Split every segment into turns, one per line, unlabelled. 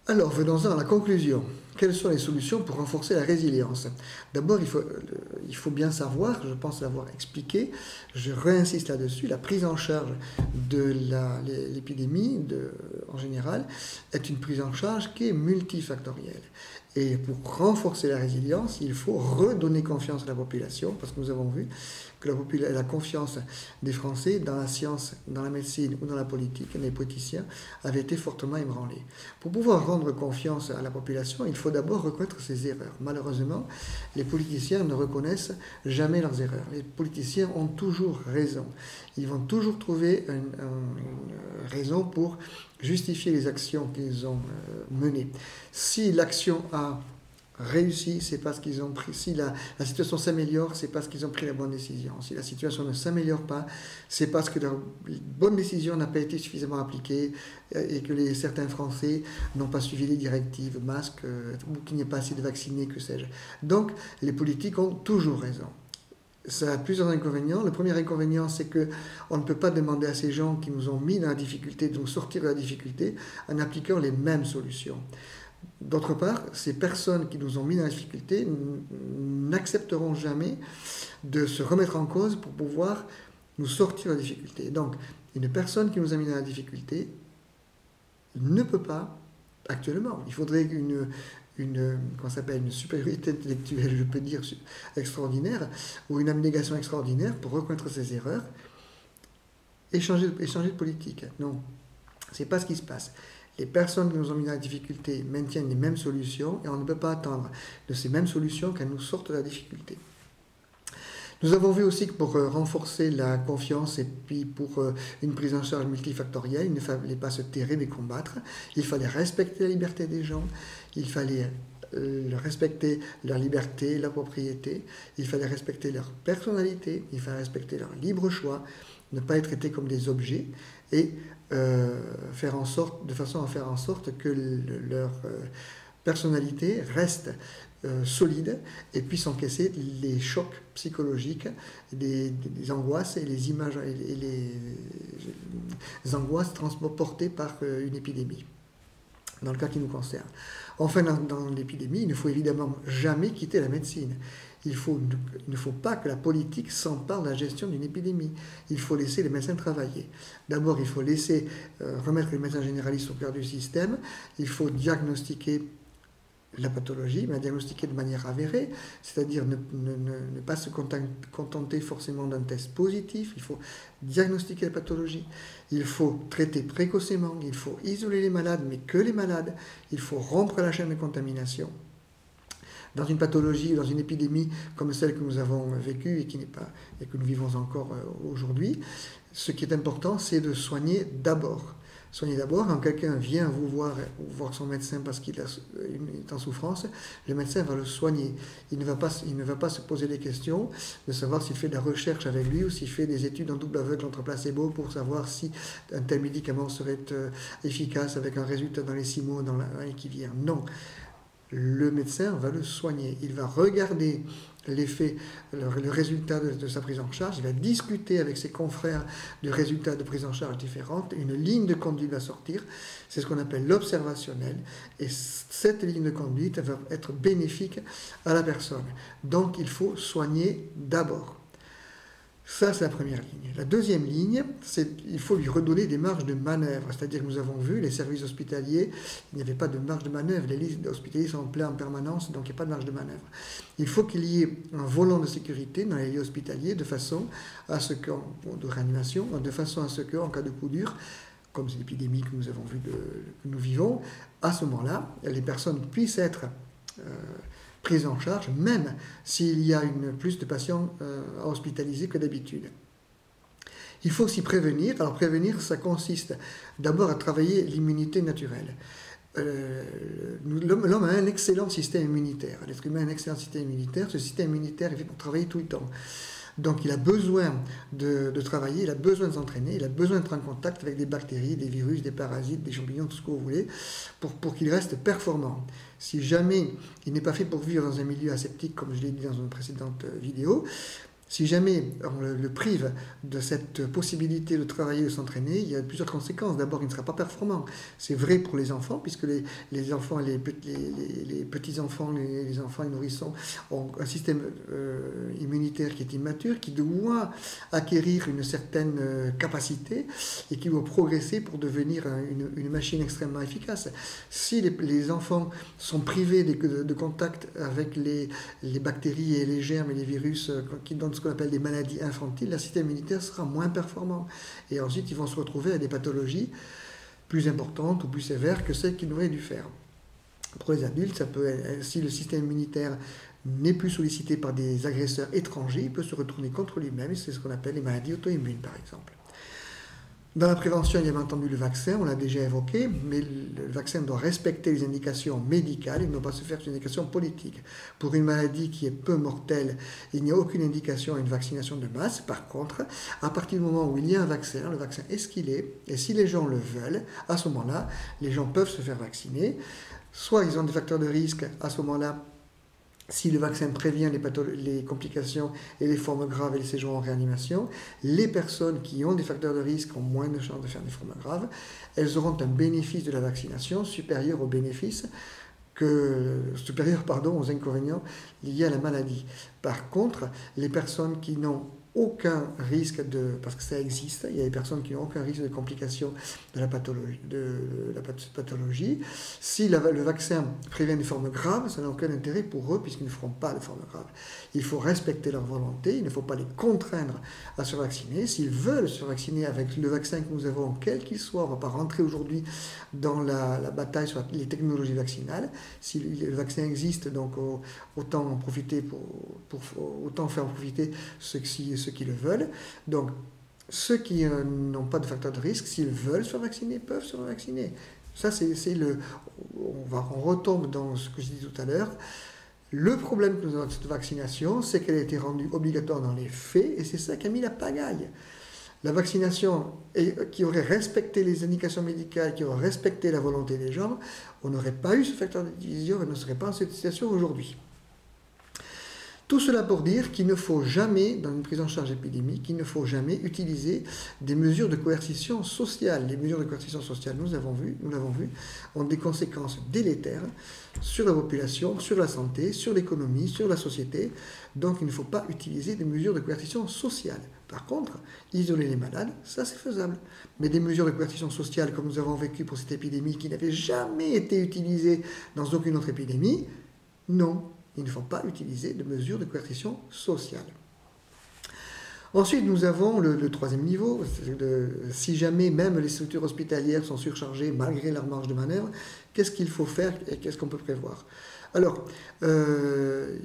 Alors, venons-en à la conclusion. Quelles sont les solutions pour renforcer la résilience? D'abord, il faut bien savoir, je pense l'avoir expliqué, je réinsiste là-dessus, la prise en charge de l'épidémie en général est une prise en charge qui est multifactorielle. Et pour renforcer la résilience, il faut redonner confiance à la population, parce que nous avons vu que la confiance des Français dans la science, dans la médecine ou dans la politique, les politiciens, avait été fortement ébranlée. Pour pouvoir rendre confiance à la population, il faut d'abord reconnaître ses erreurs. Malheureusement, les politiciens ne reconnaissent jamais leurs erreurs. Les politiciens ont toujours raison. Ils vont toujours trouver une raison pour justifier les actions qu'ils ont menées. Si l'action a réussi, c'est parce qu'ils ont pris. Si la situation s'améliore, c'est parce qu'ils ont pris la bonne décision. Si la situation ne s'améliore pas, c'est parce que la bonne décision n'a pas été suffisamment appliquée et que certains Français n'ont pas suivi les directives, masques, ou qu'il n'y a pas assez de vaccinés, que sais-je. Donc, les politiques ont toujours raison. Ça a plusieurs inconvénients. Le premier inconvénient, c'est qu'on ne peut pas demander à ces gens qui nous ont mis dans la difficulté de nous sortir de la difficulté en appliquant les mêmes solutions. D'autre part, ces personnes qui nous ont mis dans la difficulté n'accepteront jamais de se remettre en cause pour pouvoir nous sortir de la difficulté. Donc, une personne qui nous a mis dans la difficulté ne peut pas, actuellement, il faudrait une supériorité intellectuelle, je peux dire, extraordinaire, ou une abnégation extraordinaire pour reconnaître ses erreurs et changer de politique. Non, c'est pas ce qui se passe. Les personnes qui nous ont mis dans la difficulté maintiennent les mêmes solutions et on ne peut pas attendre de ces mêmes solutions qu'elles nous sortent de la difficulté. Nous avons vu aussi que pour renforcer la confiance et puis pour une prise en charge multifactorielle, il ne fallait pas se terrer mais combattre. Il fallait respecter la liberté des gens, il fallait respecter leur liberté, leur propriété, il fallait respecter leur personnalité, il fallait respecter leur libre choix, ne pas être traités comme des objets et faire en sorte, de façon à faire en sorte que leur personnalité reste solide et puisse encaisser les chocs psychologiques, des angoisses et les images et les angoisses transportées par une épidémie, dans le cas qui nous concerne. Enfin, dans l'épidémie, il ne faut évidemment jamais quitter la médecine. Il ne faut pas que la politique s'empare de la gestion d'une épidémie. Il faut laisser les médecins travailler. D'abord, il faut laisser remettre les médecins généralistes au cœur du système. Il faut diagnostiquer la pathologie, mais la diagnostiquer de manière avérée, c'est-à-dire ne pas se contenter forcément d'un test positif. Il faut diagnostiquer la pathologie, il faut traiter précocement, il faut isoler les malades, mais que les malades, il faut rompre la chaîne de contamination. Dans une pathologie, dans une épidémie comme celle que nous avons vécue et que nous vivons encore aujourd'hui, ce qui est important, c'est de soigner d'abord. Soignez d'abord, quand quelqu'un vient vous voir son médecin parce qu'il est en souffrance, le médecin va le soigner. Il ne va pas se poser des questions de savoir s'il fait de la recherche avec lui ou s'il fait des études en double aveugle entre placebo pour savoir si un tel médicament serait efficace avec un résultat dans les 6 mois dans l'année qui vient. Non. Le médecin va le soigner. Il va regarder l'effet, le résultat de sa prise en charge. Il va discuter avec ses confrères de résultats de prise en charge différentes. Une ligne de conduite va sortir. C'est ce qu'on appelle l'observationnel. Et cette ligne de conduite va être bénéfique à la personne. Donc, il faut soigner d'abord. Ça, c'est la première ligne. La deuxième ligne, c'est qu'il faut lui redonner des marges de manœuvre. C'est-à-dire que nous avons vu, les services hospitaliers, il n'y avait pas de marge de manœuvre. Les lits hospitaliers sont pleins en permanence, donc il n'y a pas de marge de manœuvre. Il faut qu'il y ait un volant de sécurité dans les lits hospitaliers de façon à ce que, de réanimation, de façon à ce qu'en cas de coup dur, comme c'est l'épidémie que nous avons vu, que nous vivons, à ce moment-là, les personnes puissent être prise en charge, même s'il y a plus de patients à hospitaliser que d'habitude. Il faut aussi prévenir. Alors prévenir, ça consiste d'abord à travailler l'immunité naturelle. L'homme a un excellent système immunitaire. L'être humain a un excellent système immunitaire. Ce système immunitaire est fait pour travailler tout le temps. Donc il a besoin de travailler, il a besoin de s'entraîner, il a besoin d'être en contact avec des bactéries, des virus, des parasites, des champignons, tout ce que vous voulez, pour qu'il reste performant. Si jamais il n'est pas fait pour vivre dans un milieu aseptique, comme je l'ai dit dans une précédente vidéo, Si jamais on le prive de cette possibilité de travailler, de s'entraîner, il y a plusieurs conséquences. D'abord, il ne sera pas performant. C'est vrai pour les enfants, puisque les enfants, les petits-enfants, les enfants, les nourrissons ont un système immunitaire qui est immature, qui doit acquérir une certaine capacité et qui doit progresser pour devenir une machine extrêmement efficace. Si les enfants sont privés de contact avec les bactéries et les germes et les virus qui donnent ce qu'on appelle des maladies infantiles, le système immunitaire sera moins performant. Et ensuite, ils vont se retrouver à des pathologies plus importantes ou plus sévères que celles qu'ils auraient dû faire. Pour les adultes, ça peut être, si le système immunitaire n'est plus sollicité par des agresseurs étrangers, il peut se retourner contre lui-même. C'est ce qu'on appelle les maladies auto-immunes, par exemple. Dans la prévention, il y a bien entendu le vaccin, on l'a déjà évoqué, mais le vaccin doit respecter les indications médicales, il ne doit pas se faire sur une indication politique. Pour une maladie qui est peu mortelle, il n'y a aucune indication à une vaccination de masse. Par contre, à partir du moment où il y a un vaccin, le vaccin est ce qu'il est, et si les gens le veulent, à ce moment-là, les gens peuvent se faire vacciner. Soit ils ont des facteurs de risque, à ce moment-là, si le vaccin prévient les complications et les formes graves et les séjours en réanimation, les personnes qui ont des facteurs de risque ont moins de chances de faire des formes graves. Elles auront un bénéfice de la vaccination supérieur aux inconvénients liés à la maladie. Par contre, les personnes qui n'ont aucun risque parce que ça existe, il y a des personnes qui n'ont aucun risque de complications de la pathologie. Si le vaccin prévient des formes graves, ça n'a aucun intérêt pour eux puisqu'ils ne feront pas de formes graves. Il faut respecter leur volonté, il ne faut pas les contraindre à se vacciner. S'ils veulent se vacciner avec le vaccin que nous avons, quel qu'il soit, on ne va pas rentrer aujourd'hui dans la bataille sur les technologies vaccinales. Si le vaccin existe, donc autant en profiter autant faire en profiter ceux qui le veulent. Donc, ceux qui n'ont pas de facteur de risque, s'ils veulent se faire vacciner, peuvent se faire vacciner. Ça, on retombe dans ce que je disais tout à l'heure. Le problème que nous avons avec cette vaccination, c'est qu'elle a été rendue obligatoire dans les faits, et c'est ça qui a mis la pagaille. La vaccination qui aurait respecté les indications médicales, qui aurait respecté la volonté des gens, on n'aurait pas eu ce facteur de division et on ne serait pas en cette situation aujourd'hui. Tout cela pour dire qu'il ne faut jamais, dans une prise en charge épidémique, il ne faut jamais utiliser des mesures de coercition sociale. Les mesures de coercition sociale, nous l'avons vu, ont des conséquences délétères sur la population, sur la santé, sur l'économie, sur la société. Donc il ne faut pas utiliser des mesures de coercition sociale. Par contre, isoler les malades, ça c'est faisable. Mais des mesures de coercition sociale, comme nous avons vécu pour cette épidémie, qui n'avaient jamais été utilisées dans aucune autre épidémie, non. Il ne faut pas utiliser de mesures de coercition sociale. Ensuite, nous avons le troisième niveau. Si jamais même les structures hospitalières sont surchargées malgré leur marge de manœuvre, qu'est-ce qu'il faut faire et qu'est-ce qu'on peut prévoir? Alors, même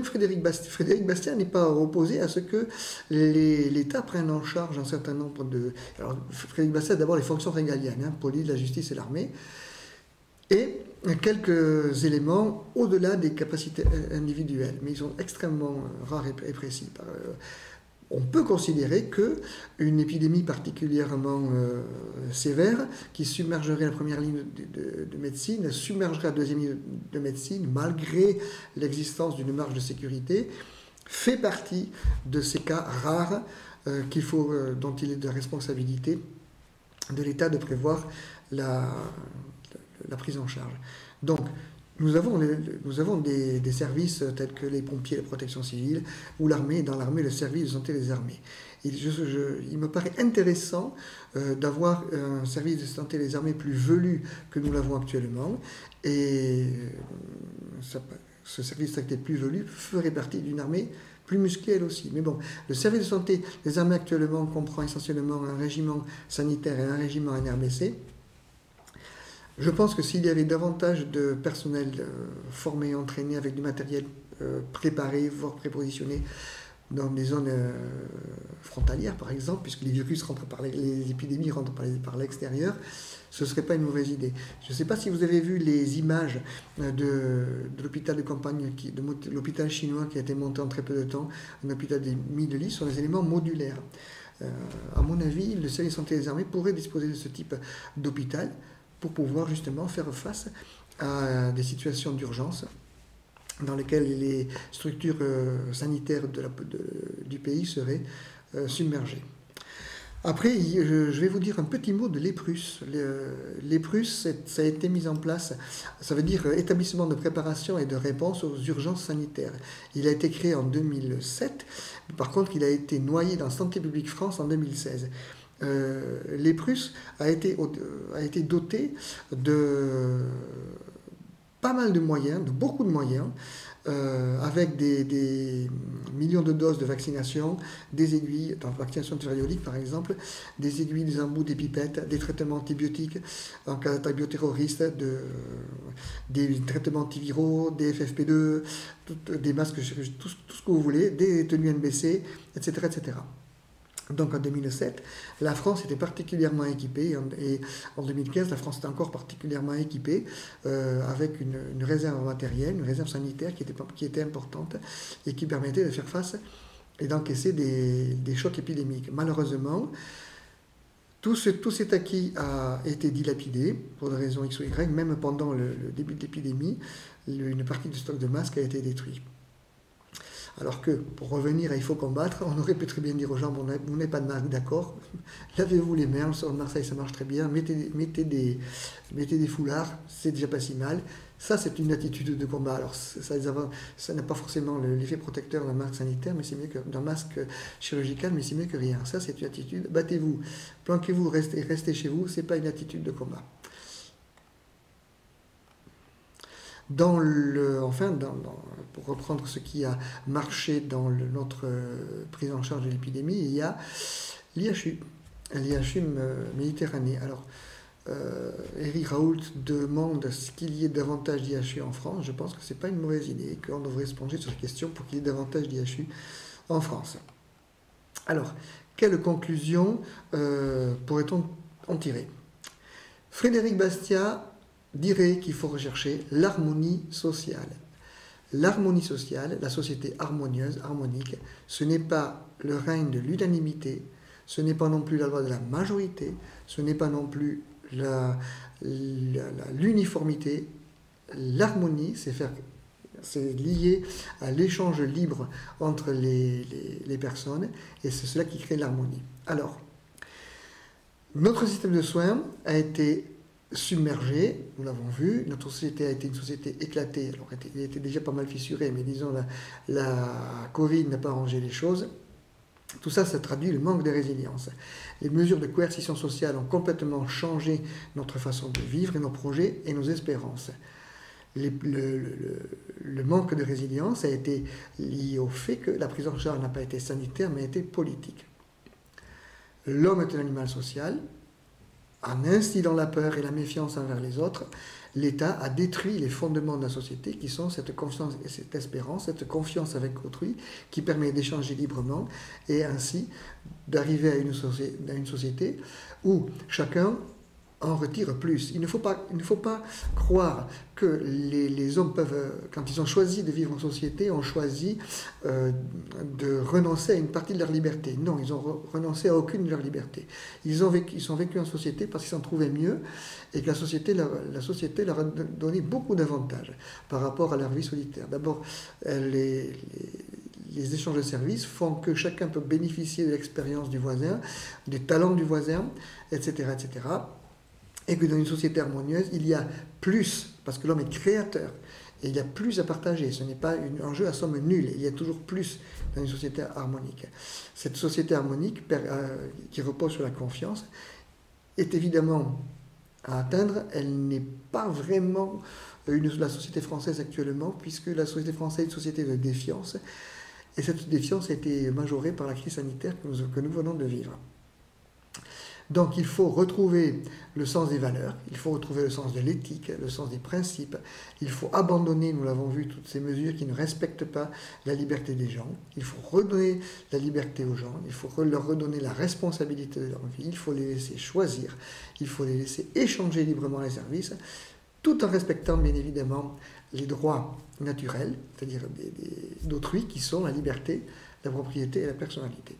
Frédéric Bastiat n'est pas opposé à ce que l'État prenne en charge un certain nombre de... Alors, Frédéric Bastiat, d'abord les fonctions régaliennes, police, la justice et l'armée, et quelques éléments au-delà des capacités individuelles, mais ils sont extrêmement rares et précis. On peut considérer qu'une épidémie particulièrement sévère, qui submergerait la première ligne de médecine, submergerait la deuxième ligne de médecine, malgré l'existence d'une marge de sécurité, fait partie de ces cas rares dont il est de responsabilité de l'État de prévoir la prise en charge. Donc, nous avons des services tels que les pompiers, la protection civile, ou l'armée, dans l'armée, le service de santé des armées. Il me paraît intéressant d'avoir un service de santé des armées plus velu que nous l'avons actuellement, et ce service de santé plus velu ferait partie d'une armée plus musclée elle aussi. Mais bon, le service de santé des armées actuellement comprend essentiellement un régiment sanitaire et un régiment NRBC. Je pense que s'il y avait davantage de personnel formé, entraîné, avec du matériel préparé, voire prépositionné, dans des zones frontalières, par exemple, puisque les virus rentrent les épidémies rentrent par l'extérieur, ce ne serait pas une mauvaise idée. Je ne sais pas si vous avez vu les images de l'hôpital de campagne, de l'hôpital chinois qui a été monté en très peu de temps, un hôpital de 1000 lits, sur des éléments modulaires. À mon avis, le service de santé des armées pourrait disposer de ce type d'hôpital, pour pouvoir justement faire face à des situations d'urgence dans lesquelles les structures sanitaires du pays seraient submergées. Après, je vais vous dire un petit mot de l'EPRUS. L'EPRUS, ça a été mis en place, ça veut dire établissement de préparation et de réponse aux urgences sanitaires. Il a été créé en 2007, par contre il a été noyé dans Santé publique France en 2016. L'EPRUS a été doté de pas mal de moyens, de beaucoup de moyens, avec des millions de doses de vaccination, des aiguilles, dans la vaccination périodique par exemple, des aiguilles, des embouts, des pipettes, des traitements antibiotiques en cas d'attaque bioterroriste, des traitements antiviraux, des FFP2, des masques, tout ce que vous voulez, des tenues NBC, etc., etc. Donc en 2007, la France était particulièrement équipée, et en 2015, la France était encore particulièrement équipée, avec une réserve matérielle, une réserve sanitaire qui était importante et qui permettait de faire face et d'encaisser des chocs épidémiques. Malheureusement, tout cet acquis a été dilapidé pour des raisons X ou Y, même pendant le début de l'épidémie, une partie du stock de masques a été détruite. Alors que, pour revenir à il faut combattre, on aurait pu très bien dire aux gens, bon, vous n'avez pas de masque, d'accord, lavez-vous les mains, sur Marseille ça marche très bien, mettez des foulards, c'est déjà pas si mal. Ça, c'est une attitude de combat. Alors, ça n'a pas forcément l'effet protecteur d'un masque sanitaire, mais c'est mieux que d'un masque chirurgical, mais c'est mieux que rien. Ça, c'est une attitude, battez-vous, planquez-vous, restez chez vous, c'est pas une attitude de combat. Pour reprendre ce qui a marché dans notre prise en charge de l'épidémie, il y a l'IHU Méditerranée. Alors, Éric Raoult demande qu'il y ait davantage d'IHU en France. Je pense que ce n'est pas une mauvaise idée, qu'on devrait se pencher sur la question pour qu'il y ait davantage d'IHU en France. Alors, quelle conclusion pourrait-on en tirer? Frédéric Bastiat dirait qu'il faut rechercher l'harmonie sociale. L'harmonie sociale, la société harmonieuse, harmonique, ce n'est pas le règne de l'unanimité, ce n'est pas non plus la loi de la majorité, ce n'est pas non plus l'uniformité. L'harmonie, c'est lié à l'échange libre entre les personnes, et c'est cela qui crée l'harmonie. Alors, notre système de soins a été submergé, nous l'avons vu, notre société a été une société éclatée, alors elle était déjà pas mal fissurée, mais disons la Covid n'a pas arrangé les choses. Tout ça, ça traduit le manque de résilience. Les mesures de coercition sociale ont complètement changé notre façon de vivre et nos projets et nos espérances. Le manque de résilience a été lié au fait que la prise en charge n'a pas été sanitaire, mais a été politique. L'homme est un animal social. En instillant la peur et la méfiance envers les autres, l'État a détruit les fondements de la société qui sont cette confiance et cette espérance, cette confiance avec autrui qui permet d'échanger librement et ainsi d'arriver à une société où chacun en retire plus. Il ne faut pas croire que les hommes peuvent, quand ils ont choisi de vivre en société, ont choisi de renoncer à une partie de leur liberté. Non, ils ont renoncé à aucune de leur liberté. Ils sont vécus en société parce qu'ils s'en trouvaient mieux et que la société leur a donné beaucoup d'avantages par rapport à leur vie solitaire. D'abord, les échanges de services font que chacun peut bénéficier de l'expérience du voisin, des talents du voisin, etc., etc., et que dans une société harmonieuse, il y a plus, parce que l'homme est créateur, et il y a plus à partager. Ce n'est pas un jeu à somme nulle, il y a toujours plus dans une société harmonique. Cette société harmonique, qui repose sur la confiance, est évidemment à atteindre. Elle n'est pas vraiment la société française actuellement, puisque la société française est une société de défiance, et cette défiance a été majorée par la crise sanitaire que nous venons de vivre. Donc il faut retrouver le sens des valeurs, il faut retrouver le sens de l'éthique, le sens des principes, il faut abandonner, nous l'avons vu, toutes ces mesures qui ne respectent pas la liberté des gens, il faut redonner la liberté aux gens, il faut leur redonner la responsabilité de leur vie, il faut les laisser choisir, il faut les laisser échanger librement les services, tout en respectant bien évidemment les droits naturels, c'est-à-dire d'autrui, qui sont la liberté, la propriété et la personnalité.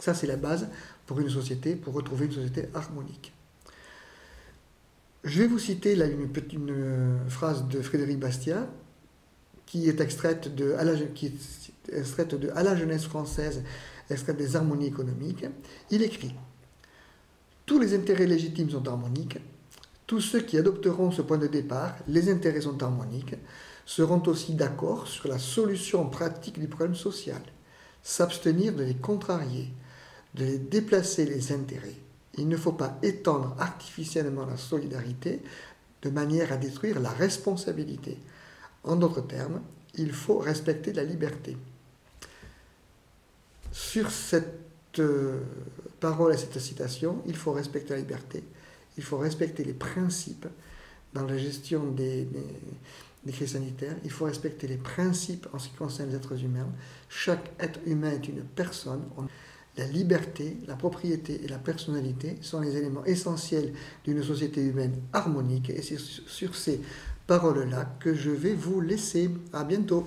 Ça, c'est la base pour une société, pour retrouver une société harmonique. Je vais vous citer là une phrase de Frédéric Bastiat, qui est extraite de À la jeunesse française, extraite des harmonies économiques. Il écrit: tous les intérêts légitimes sont harmoniques. Tous ceux qui adopteront ce point de départ, les intérêts sont harmoniques, seront aussi d'accord sur la solution pratique du problème social. S'abstenir de les contrarier, de les déplacer les intérêts. Il ne faut pas étendre artificiellement la solidarité de manière à détruire la responsabilité. En d'autres termes, il faut respecter la liberté. Sur cette parole et cette citation, il faut respecter la liberté, il faut respecter les principes dans la gestion des crises sanitaires, il faut respecter les principes en ce qui concerne les êtres humains. Chaque être humain est une personne. La liberté, la propriété et la personnalité sont les éléments essentiels d'une société humaine harmonique. Et c'est sur ces paroles-là que je vais vous laisser. À bientôt.